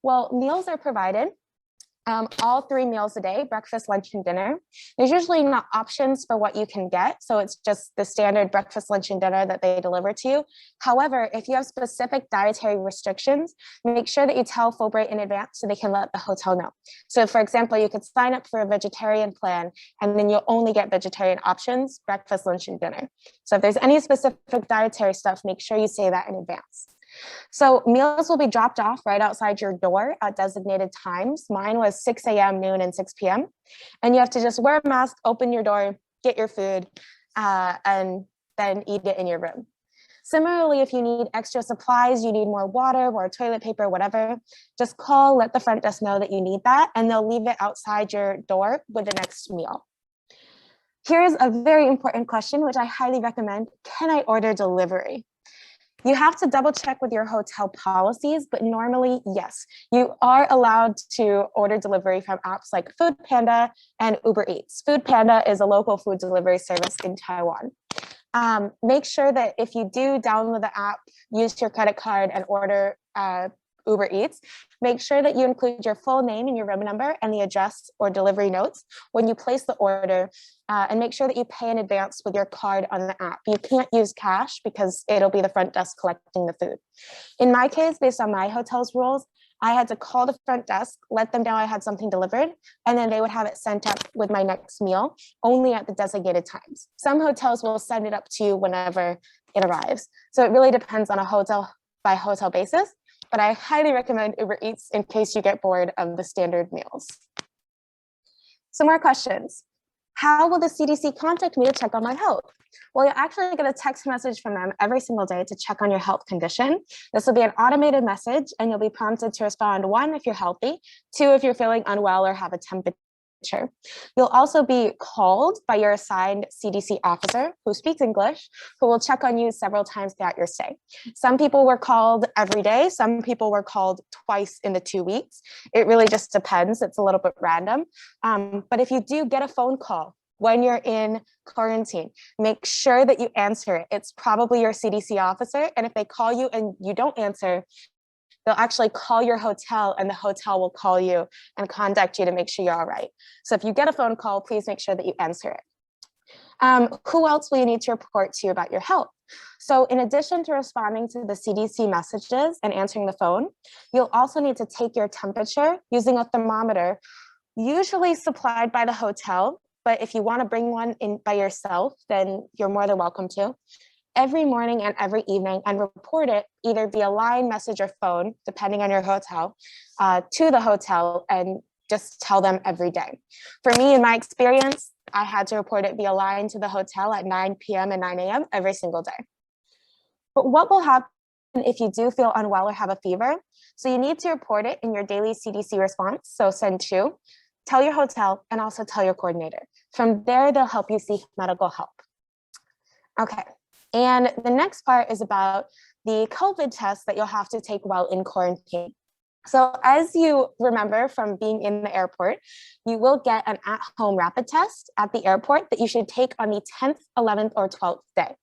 Well, meals are provided, all 3 meals a day, breakfast, lunch, and dinner. There's usually not options for what you can get, so it's just the standard breakfast, lunch, and dinner that they deliver to you. However, if you have specific dietary restrictions, make sure that you tell Fulbright in advance so they can let the hotel know. So for example, you could sign up for a vegetarian plan, and then you'll only get vegetarian options, breakfast, lunch, and dinner. So if there's any specific dietary stuff, make sure you say that in advance. So meals will be dropped off right outside your door at designated times. Mine was 6 a.m., noon, and 6 p.m. And you have to just wear a mask, open your door, get your food, and then eat it in your room. Similarly, if you need extra supplies, you need more water, more toilet paper, whatever, just call, let the front desk know that you need that, and they'll leave it outside your door with the next meal. Here's a very important question, which I highly recommend. Can I order delivery? You have to double check with your hotel policies, but normally, yes, you are allowed to order delivery from apps like Food Panda and Uber Eats. Food Panda is a local food delivery service in Taiwan. Make sure that if you do download the app, use your credit card and order Uber Eats, make sure that you include your full name and your room number and the address or delivery notes when you place the order, and make sure that you pay in advance with your card on the app. You can't use cash because it'll be the front desk collecting the food. In my case, based on my hotel's rules, I had to call the front desk, let them know I had something delivered, and then they would have it sent up with my next meal only at the designated times. Some hotels will send it up to you whenever it arrives. So it really depends on a hotel by hotel basis, but I highly recommend Uber Eats in case you get bored of the standard meals. Some more questions. How will the CDC contact me to check on my health? Well, you'll actually get a text message from them every single day to check on your health condition. This will be an automated message, and you'll be prompted to respond, 1, if you're healthy, 2, if you're feeling unwell or have a temperature. You'll also be called by your assigned CDC officer who speaks English, who will check on you several times throughout your stay. Some people were called every day. Some people were called twice in the 2 weeks. It really just depends. It's a little bit random. But if you do get a phone call when you're in quarantine, make sure that you answer it. It's probably your CDC officer. And if they call you and you don't answer, they'll actually call your hotel and the hotel will call you and contact you to make sure you're all right. So if you get a phone call, please make sure that you answer it. Who else will you need to report to about your health? So in addition to responding to the CDC messages and answering the phone, you'll also need to take your temperature using a thermometer, usually supplied by the hotel. But if you want to bring one in by yourself, then you're more than welcome to, every morning and every evening, and report it either via line, message, or phone, depending on your hotel, to the hotel, and just tell them every day. For me, in my experience, I had to report it via line to the hotel at 9 p.m. and 9 a.m. every single day. But what will happen if you do feel unwell or have a fever? So you need to report it in your daily CDC response, so send 2. Tell your hotel and also tell your coordinator. From there, they'll help you seek medical help. Okay, and the next part is about the COVID test that you'll have to take while in quarantine. So as you remember from being in the airport, you will get an at-home rapid test at the airport that you should take on the 10th, 11th, or 12th day.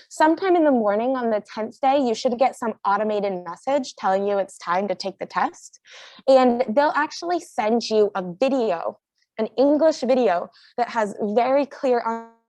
Sometime in the morning on the 10th day, you should get some automated message telling you it's time to take the test. And they'll actually send you a video, an English video that has very clear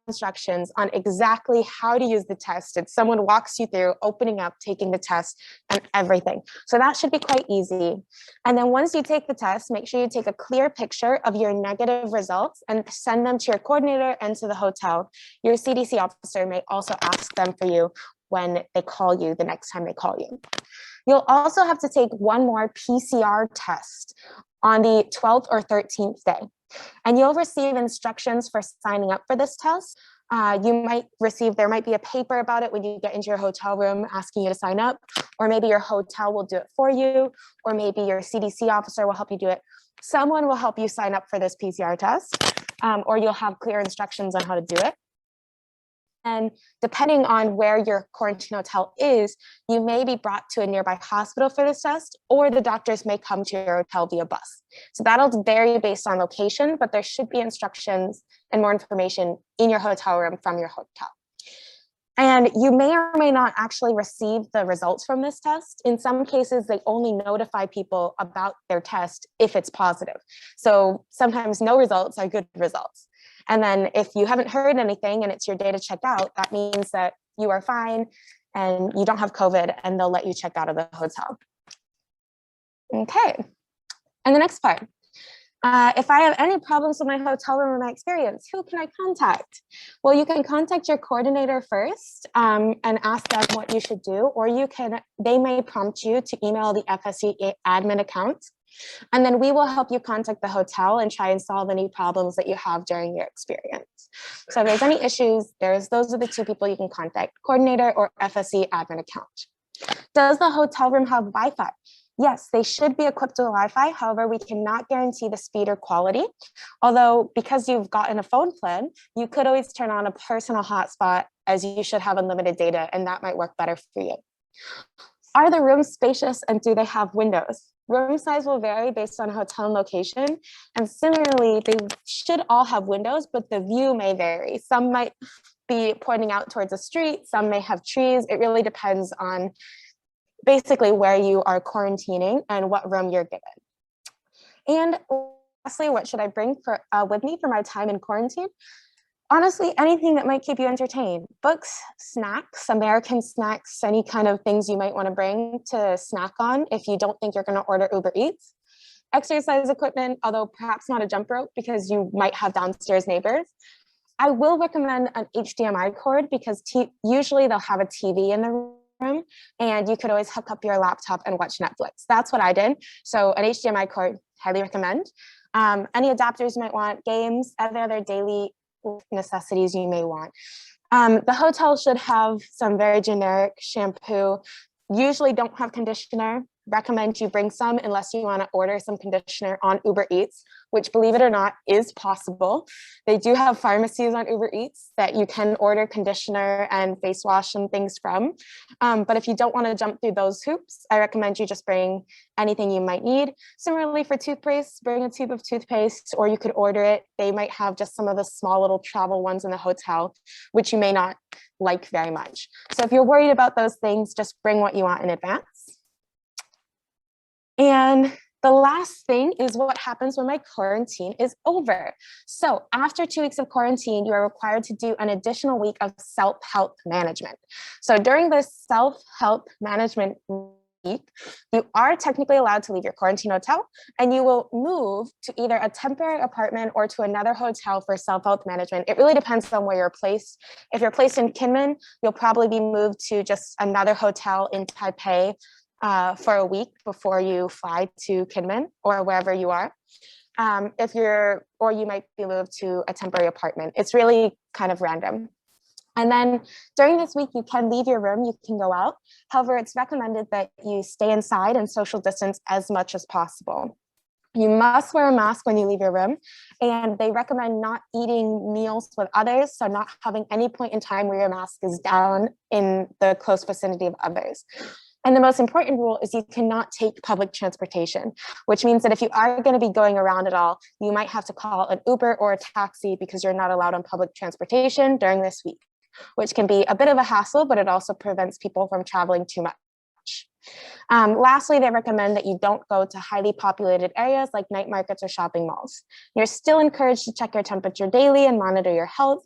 instructions on exactly how to use the test. And someone walks you through opening up, taking the test, and everything. So that should be quite easy. And then once you take the test, make sure you take a clear picture of your negative results and send them to your coordinator and to the hotel. Your CDC officer may also ask them for you when they call you the next time they call you. You'll also have to take one more PCR test on the 12th or 13th day. And you'll receive instructions for signing up for this test. There might be a paper about it when you get into your hotel room asking you to sign up, or maybe your hotel will do it for you, or maybe your CDC officer will help you do it. Someone will help you sign up for this PCR test, or you'll have clear instructions on how to do it. And depending on where your quarantine hotel is, you may be brought to a nearby hospital for this test, or the doctors may come to your hotel via bus. So that'll vary based on location, but there should be instructions and more information in your hotel room from your hotel. And you may or may not actually receive the results from this test. In some cases, they only notify people about their test if it's positive. So sometimes no results are good results. And then if you haven't heard anything and it's your day to check out, that means that you are fine and you don't have COVID, and they'll let you check out of the hotel. Okay, and the next part. If I have any problems with my hotel room or my experience, who can I contact? Well, you can contact your coordinator first and ask them what you should do, or they may prompt you to email the FSC admin account And then we will help you contact the hotel and try and solve any problems that you have during your experience. So if there's any issues, those are the two people you can contact, coordinator or FSC admin account. Does the hotel room have Wi-Fi? Yes, they should be equipped with Wi-Fi. However, we cannot guarantee the speed or quality. Although, because you've gotten a phone plan, you could always turn on a personal hotspot, as you should have unlimited data, and that might work better for you. Are the rooms spacious and do they have windows? Room size will vary based on hotel and location. And similarly, they should all have windows, but the view may vary. Some might be pointing out towards a street, some may have trees. It really depends on basically where you are quarantining and what room you're given. And lastly, what should I bring with me for my time in quarantine? Honestly, anything that might keep you entertained. Books, snacks, American snacks, any kind of things you might want to bring to snack on if you don't think you're going to order Uber Eats. Exercise equipment, although perhaps not a jump rope because you might have downstairs neighbors. I will recommend an HDMI cord because usually they'll have a TV in the room and you could always hook up your laptop and watch Netflix. That's what I did. So an HDMI cord, highly recommend. Any adapters you might want, games, other daily necessities you may want. The hotel should have some very generic shampoo, usually don't have conditioner. Recommend you bring some unless you want to order some conditioner on Uber Eats, which, believe it or not, is possible. They do have pharmacies on Uber Eats that you can order conditioner and face wash and things from. But if you don't want to jump through those hoops, I recommend you just bring anything you might need. Similarly for toothpaste, bring a tube of toothpaste, or you could order it. They might have just some of the small little travel ones in the hotel, which you may not like very much. So if you're worried about those things, just bring what you want in advance. And the last thing is what happens when my quarantine is over. So after 2 weeks of quarantine, you are required to do an additional week of self-help management. So during this self-help management week, you are technically allowed to leave your quarantine hotel and you will move to either a temporary apartment or to another hotel for self-help management. It really depends on where you're placed. If you're placed in Kinmen, you'll probably be moved to just another hotel in Taipei for a week before you fly to Kinmen or wherever you are. Or you might be moved to a temporary apartment. It's really kind of random. And then during this week, you can leave your room, you can go out. However, it's recommended that you stay inside and social distance as much as possible. You must wear a mask when you leave your room, and they recommend not eating meals with others, so not having any point in time where your mask is down in the close vicinity of others. And the most important rule is you cannot take public transportation, which means that if you are going to be going around at all, you might have to call an Uber or a taxi because you're not allowed on public transportation during this week, which can be a bit of a hassle, but it also prevents people from traveling too much. Lastly, they recommend that you don't go to highly populated areas like night markets or shopping malls. You're still encouraged to check your temperature daily and monitor your health.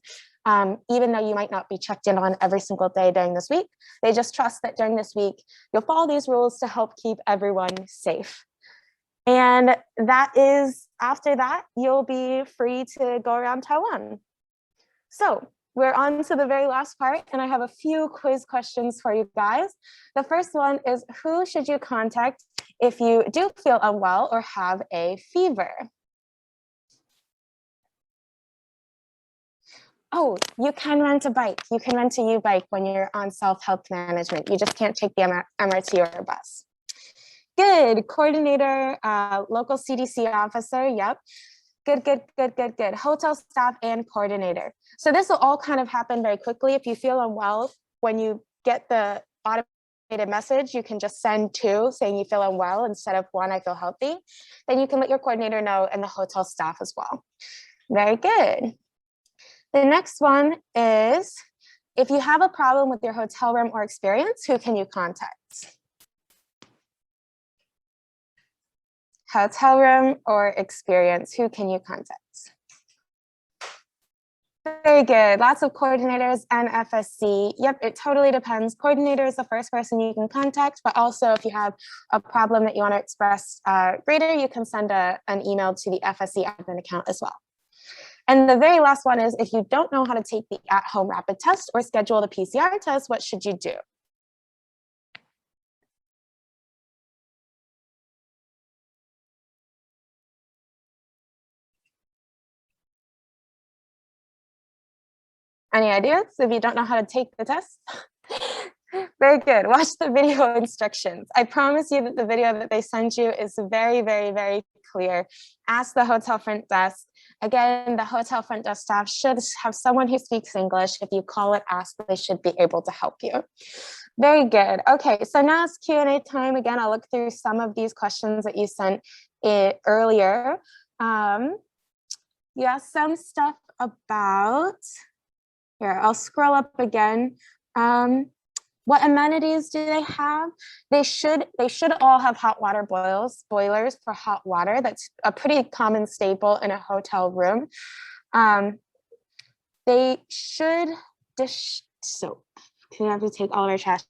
Even though you might not be checked in on every single day during this week, they just trust that during this week, you'll follow these rules to help keep everyone safe. And after that, you'll be free to go around Taiwan. So we're on to the very last part, and I have a few quiz questions for you guys. The first one is, who should you contact if you do feel unwell or have a fever? Oh, you can rent a bike. You can rent a U-bike when you're on self-help management. You just can't take the MRT or a bus. Good. Coordinator, local CDC officer. Yep. Good. Hotel staff and coordinator. So this will all kind of happen very quickly. If you feel unwell, when you get the automated message, you can just send 2 saying you feel unwell instead of 1, I feel healthy. Then you can let your coordinator know and the hotel staff as well. Very good. The next one is, if you have a problem with your hotel room or experience, who can you contact? Hotel room or experience, who can you contact? Very good. Lots of coordinators and FSC. Yep, it totally depends. Coordinator is the first person you can contact, but also if you have a problem that you want to express greater, you can send an email to the FSC admin account as well. And the very last one is, if you don't know how to take the at-home rapid test or schedule the PCR test, what should you do? Any ideas if you don't know how to take the test? Very good. Watch the video instructions. I promise you that the video that they send you is very, very, very clear. Ask the hotel front desk. Again, the hotel front desk staff should have someone who speaks English. If you call it, ask, they should be able to help you. Very good. Okay, so now it's Q&A time. Again, I'll look through some of these questions that you sent earlier. You asked some stuff about, here, I'll scroll up again. What amenities do they have? They should all have hot water boilers for hot water. That's a pretty common staple in a hotel room. They should dish soap. You have to take all of our trash.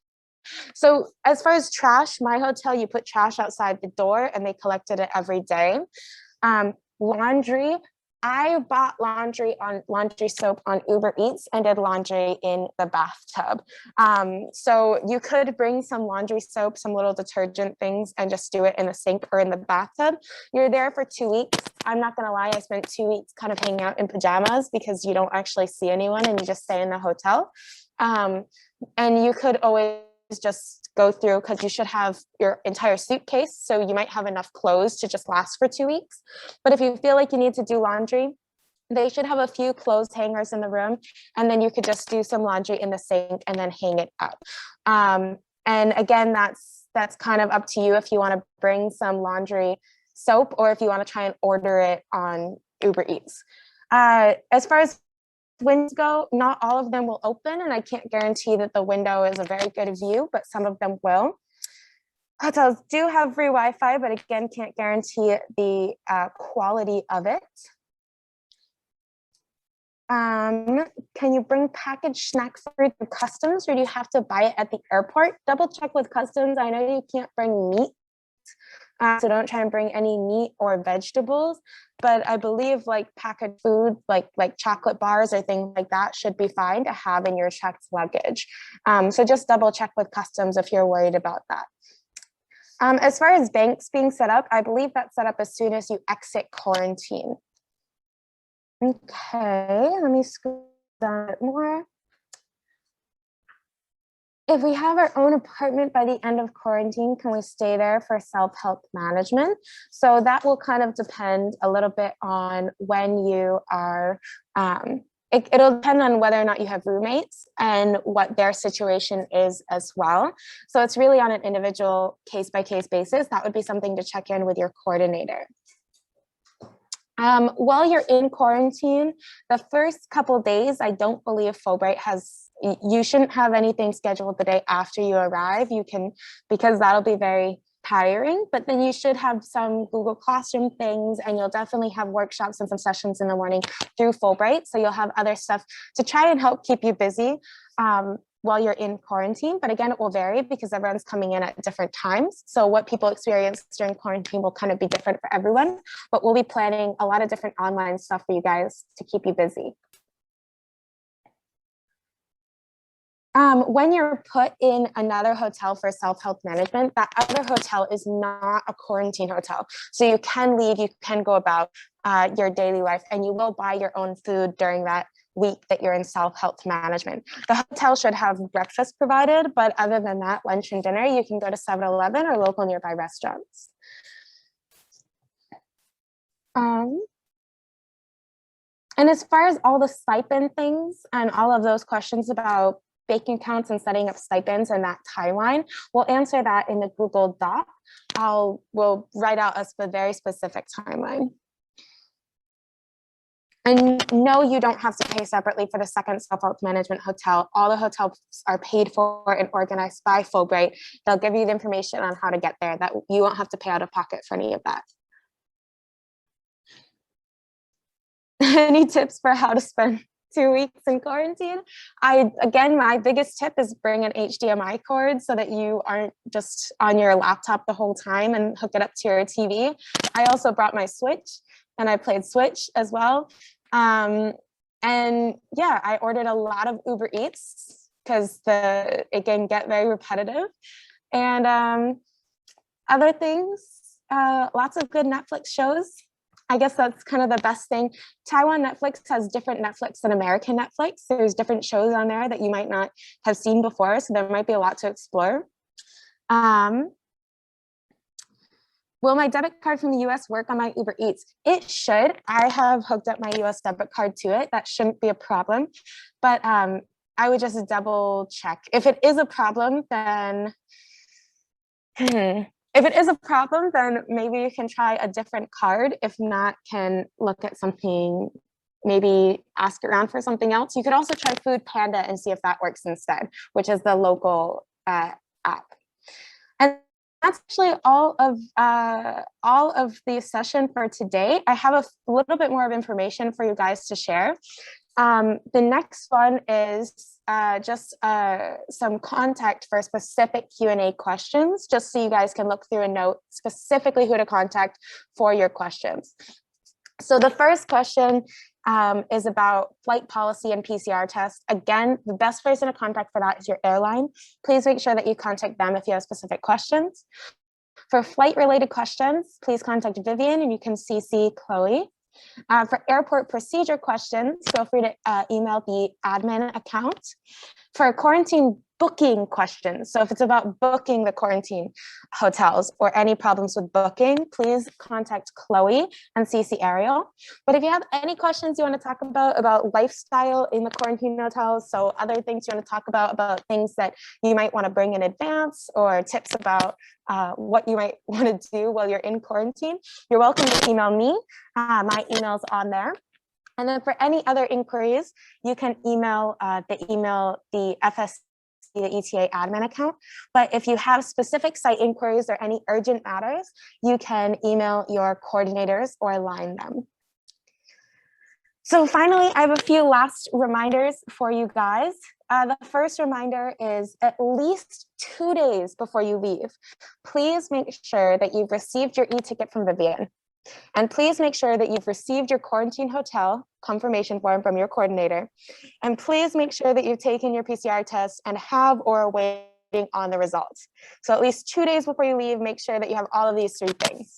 So as far as trash, my hotel, you put trash outside the door and they collected it every day. Laundry, I bought laundry soap on Uber Eats and did laundry in the bathtub. So you could bring some laundry soap, some little detergent things, and just do it in the sink or in the bathtub. You're there for 2 weeks. I'm not gonna lie, I spent 2 weeks kind of hanging out in pajamas because you don't actually see anyone and you just stay in the hotel. And you could always just go through, because you should have your entire suitcase, so you might have enough clothes to just last for 2 weeks. But if you feel like you need to do laundry, they should have a few clothes hangers in the room, and then you could just do some laundry in the sink and then hang it up. And again, that's kind of up to you if you want to bring some laundry soap or if you want to try and order it on Uber Eats. As far as windows go, not all of them will open, and I can't guarantee that the window is a very good view, but some of them will. Hotels do have free Wi-Fi, but again, can't guarantee the quality of it. Can you bring packaged snack food to customs, or do you have to buy it at the airport? Double check with customs. I know you can't bring meat, so don't try and bring any meat or vegetables, but I believe like packaged food, like chocolate bars or things like that should be fine to have in your checked luggage. So just double check with customs if you're worried about that. As far as banks being set up, I believe that's set up as soon as you exit quarantine. Okay, let me scroll down a bit more. If we have our own apartment by the end of quarantine, can we stay there for self-help management? So that will kind of depend a little bit on when you are, it'll depend on whether or not you have roommates and what their situation is as well. So it's really on an individual case-by-case basis. That would be something to check in with your coordinator. While you're in quarantine, the first couple days, I don't believe Fulbright you shouldn't have anything scheduled the day after you arrive. You can, because that'll be very tiring, but then you should have some Google Classroom things, and you'll definitely have workshops and some sessions in the morning through Fulbright. So you'll have other stuff to try and help keep you busy while you're in quarantine. But again, it will vary because everyone's coming in at different times. So what people experience during quarantine will kind of be different for everyone, but we'll be planning a lot of different online stuff for you guys to keep you busy. When you're put in another hotel for self-help management, that other hotel is not a quarantine hotel. So you can leave, you can go about your daily life, and you will buy your own food during that week that you're in self-help management. The hotel should have breakfast provided, but other than that, lunch and dinner, you can go to 7-Eleven or local nearby restaurants. And as far as all the stipend things and all of those questions about bank accounts and setting up stipends and that timeline, we'll answer that in the Google Doc. We'll write out a very specific timeline. And no, you don't have to pay separately for the second self-help management hotel. All the hotels are paid for and organized by Fulbright. They'll give you the information on how to get there. That you won't have to pay out of pocket for any of that. Any tips for how to spend 2 weeks in quarantine? Again, my biggest tip is bring an HDMI cord so that you aren't just on your laptop the whole time and hook it up to your TV. I also brought my Switch and I played Switch as well. And yeah, I ordered a lot of Uber Eats because it can get very repetitive. And other things, lots of good Netflix shows. I guess that's kind of the best thing. Taiwan Netflix has different Netflix than American Netflix. There's different shows on there that you might not have seen before, so there might be a lot to explore. Will my debit card from the US work on my Uber Eats? It should. I have hooked up my US debit card to it. That shouldn't be a problem. But I would just double check. If it is a problem, then if it is a problem, then maybe you can try a different card. If not, can look at something, maybe ask around for something else. You could also try Food Panda and see if that works instead, which is the local app. And that's actually all of the session for today. I have a little bit more of information for you guys to share. The next one is just some contact for specific Q&A questions, just so you guys can look through and note specifically who to contact for your questions. So the first question is about flight policy and PCR tests. Again, the best person to contact for that is your airline. Please make sure that you contact them if you have specific questions. For flight-related questions, please contact Vivian and you can CC Chloe. For airport procedure questions, feel free to email the admin account. For quarantine booking questions, so if it's about booking the quarantine hotels or any problems with booking, please contact Chloe and CC Ariel. But if you have any questions you want to talk about lifestyle in the quarantine hotels, so other things you want to talk about things that you might want to bring in advance, or tips about what you might want to do while you're in quarantine, you're welcome to email me. My email's on there. And then for any other inquiries, you can email the FSC, the ETA admin account. But if you have specific site inquiries or any urgent matters, you can email your coordinators or line them. So finally, I have a few last reminders for you guys. The first reminder is at least 2 days before you leave, please make sure that you've received your e-ticket from Vivian. And please make sure that you've received your quarantine hotel confirmation form from your coordinator. And please make sure that you've taken your PCR test and have or are waiting on the results. So at least 2 days before you leave, make sure that you have all of these 3 things.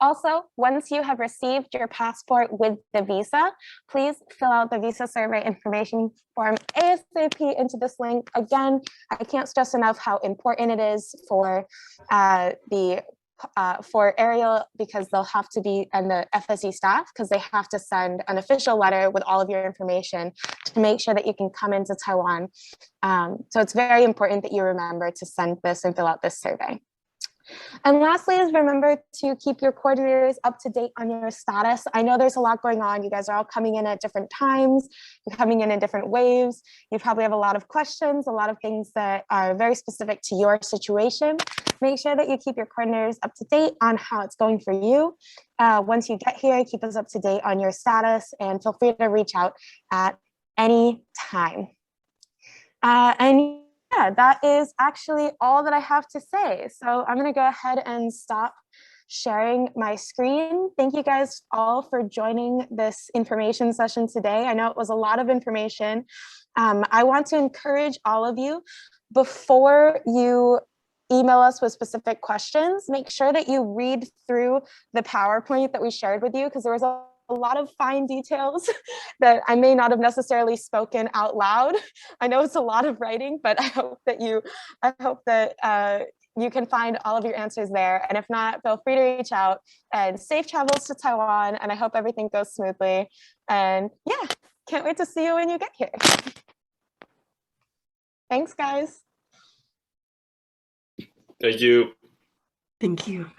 Also, once you have received your passport with the visa, please fill out the visa survey information form ASAP into this link. Again, I can't stress enough how important it is for Ariel, because they'll have to be, and the FSC staff, because they have to send an official letter with all of your information to make sure that you can come into Taiwan. So it's very important that you remember to send this and fill out this survey. And lastly is remember to keep your coordinators up to date on your status. I know there's a lot going on. You guys are all coming in at different times. You're coming in different waves. You probably have a lot of questions, a lot of things that are very specific to your situation. Make sure that you keep your coordinators up to date on how it's going for you. Once you get here, keep us up to date on your status and feel free to reach out at any time. And yeah, that is actually all that I have to say. So I'm going to go ahead and stop sharing my screen. Thank you guys all for joining this information session today. I know it was a lot of information. I want to encourage all of you, before you email us with specific questions, make sure that you read through the PowerPoint that we shared with you, because there was a lot of fine details that I may not have necessarily spoken out loud. I know it's a lot of writing, but I hope that you can find all of your answers there. And if not, feel free to reach out, and safe travels to Taiwan. And I hope everything goes smoothly. And yeah, can't wait to see you when you get here. Thanks, guys. Thank you. Thank you.